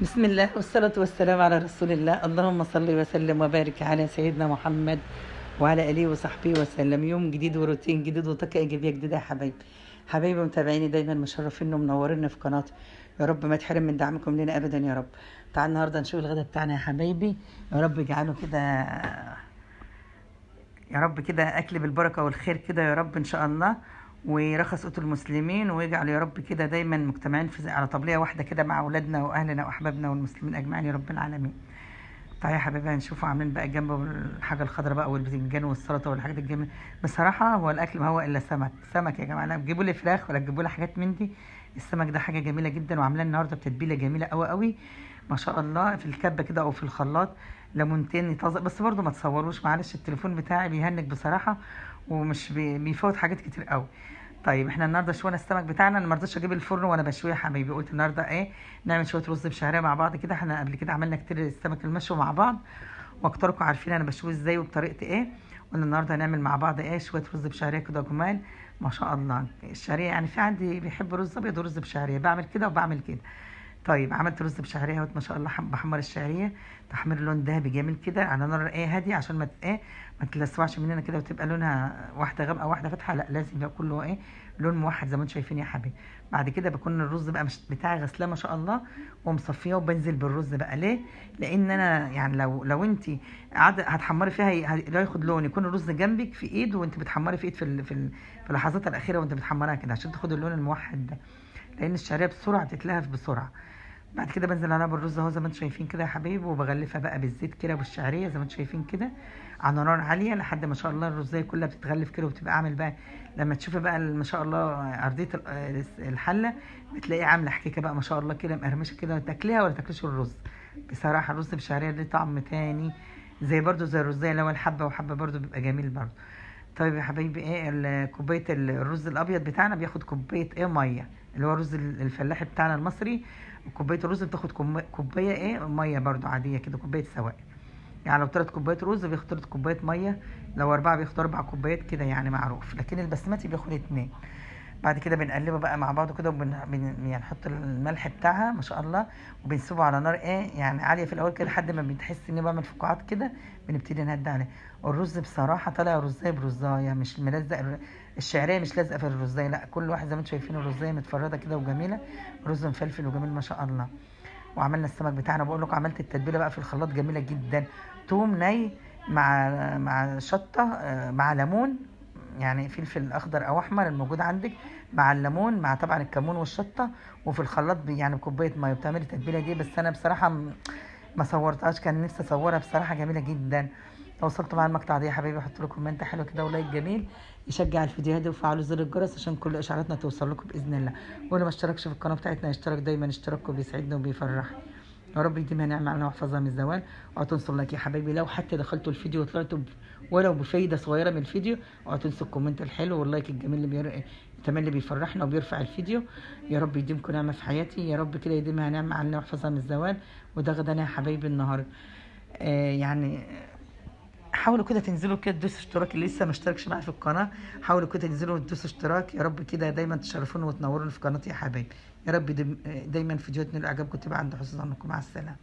بسم الله والصلاة والسلام على رسول الله. اللهم صل وسلم وبارك على سيدنا محمد وعلى آله وصحبه وسلم. يوم جديد وروتين جديد وطاقة إيجابية جديدة يا حبايبي. حبايبي متابعيني دايما مشرفين ومنورين في قناتي، يا رب ما تحرم من دعمكم لنا أبدا يا رب. تعال النهاردة نشوف الغدا بتاعنا يا حبايبي، يا رب اجعله كده، يا رب كده أكل بالبركة والخير كده يا رب إن شاء الله، ويرخص قوت المسلمين، ويجعل يا رب كده دايما مجتمعين على طبلية واحدة كده مع أولادنا وأهلنا وأحبابنا والمسلمين أجمعين يا رب العالمين. طيب يا حبايبي هنشوفوا عاملين بقى جنبه الحاجة الخضراء بقى والبتنجان والسلطة والحاجات الجميلة. بصراحة هو الأكل ما هو إلا سمك سمك يا جماعة، لا تجيبوا لي فراخ ولا تجيبوا لي حاجات من دي. السمك ده حاجة جميلة جدا، وعاملاه النهاردة بتتبيلة جميلة قوي قوي ما شاء الله، في الكبة كده أو في الخلاط. ليمونتين يطازق، بس برضو ما تصوروش معلش، التليفون بتاعي بيهنج بصراحة، ومش بيفوت حاجات كتير قوي. طيب احنا النهارده شوينا السمك بتاعنا، انا ما رضيتش اجيب الفرن وانا بشويه يا حبايبي، قلت النهارده ايه نعمل شويه رز بشعريه مع بعض كده. احنا قبل كده عملنا كتير السمك المشوي مع بعض، واكتركم عارفين انا بشويه ازاي وبطريقتي ايه. قلنا النهارده هنعمل مع بعض ايه شويه رز بشعريه كده جمال ما شاء الله. الشعريه يعني في عندي بيحب رز ابيض ورز بشعريه، بعمل كده وبعمل كده. طيب عملت رز بشعريه اهوت ما شاء الله، بحمر الشعريه تحمير لون ذهبي جميل كده على نار ايه هاديه، عشان ما ايه ما تلسوعش مننا كده وتبقى لونها واحده غامقه واحده فاتحه، لا لازم يبقى كله ايه لون موحد زي ما انتم شايفين يا حبيبي. بعد كده بكون الرز بقى مش بتاعي غسلاه ما شاء الله ومصفيه، وبنزل بالرز بقى ليه، لان انا يعني لو انت قاعده هتحمري فيها لا ياخد لون، يكون الرز جنبك في ايد وانت بتحمري في ايد في اللحظات الاخيره وانت بتحمرها كده عشان تاخد اللون الموحد ده، لان الشعريه بسرعه بتتلهف بسرعه. بعد كده بنزل عليها بالرز اهو زي ما انتم شايفين كده يا حبايبي، وبغلفها بقى بالزيت كده والشعريه زي ما انتم شايفين كده على نار عاليه لحد ما شاء الله الرزايه كلها بتتغلف كده، وبتبقى عامل بقى لما تشوفي بقى ما شاء الله ارضيه الحله بتلاقيه عامله حكيكه بقى ما شاء الله كده مقرمشه كده، تاكليها ولا تاكليش الرز. بصراحه الرز بالشعريه ليه طعم تاني، زي برضو زي الرزايه اللي هو الحبه وحبه برضو بيبقى جميل برضو. طيب يا حبايبي ايه كوبايه الرز الابيض بتاعنا بياخد كوبايه ايه ميه، اللي هو الرز الفلاحي بتاعنا المصري. كوبايه الرز بتاخد كوبايه ايه ميه برضو عاديه كده، كوبايه سوائل. يعني لو 3 كوبايات رز بياخد 3 كوبايات ميه، لو 4 بياخد 4 كوبايات كده يعني معروف، لكن البسمتي بياخد 2. بعد كده بنقلبه بقى مع بعضه كده يعني نحط الملح بتاعها ما شاء الله، وبنسيبه على نار ايه يعني عاليه في الاول كده لحد ما بتحس انه بعمل فقاعات كده، بنبتدي نهدي عليه. الرز بصراحه طالع رزايه برزايه مش ملزق، الشعريه مش لازقه في الرزايه، لا كل واحد زي ما انتم شايفين الرزايه متفرده كده وجميله، رز مفلفل وجميل ما شاء الله. وعملنا السمك بتاعنا، بقول لكم عملت التتبيله بقى في الخلاط جميله جدا، توم ني مع شطه مع ليمون، يعني فلفل اخضر او احمر الموجود عندك، مع الليمون مع طبعا الكمون والشطه، وفي الخلاط يعني بكوبايه ميه بتعملي التتبيله دي. بس انا بصراحه ما صورتهاش، كان نفسي اصورها بصراحه جميله جدا. لو وصلتوا معايا المقطع ده يا حبايبي حطوا لكم كومنت حلو كده ولايك جميل يشجع الفيديوهات دي، وفعلوا زر الجرس عشان كل اشعاراتنا توصل لكم باذن الله. واللي ما اشتركش في القناه بتاعتنا يشترك دايما، اشتراككم بيسعدنا وبيفرحنا. يا رب يديمها نعمه علينا ويحفظها من الزوال. اوعوا تنسوا اللايك يا حبايبي، لو حتى دخلتوا الفيديو وطلعتوا ولو بفايده صغيره من الفيديو، اوعوا تنسوا الكومنت الحلو واللايك الجميل اللي كمان اللي بيفرحنا وبيرفع الفيديو. يا رب يديمكم نعمه في حياتي، يا رب كده يديمها نعمه علينا ويحفظها من الزوال. وده غدانا يا حبايبي النهارده. يعني حاولوا كده تنزلوا كده تدوسوا اشتراك، اللي لسه ما اشتركش معايا في القناه حاولوا كده تنزلوا تدوسوا اشتراك، يا رب كده دايما تشرفوني وتنوروني في قناتي يا حبايبي. يا رب دايما فيديوهات نال اعجابكم تبقى عند حسن ظنكم. مع السلامه.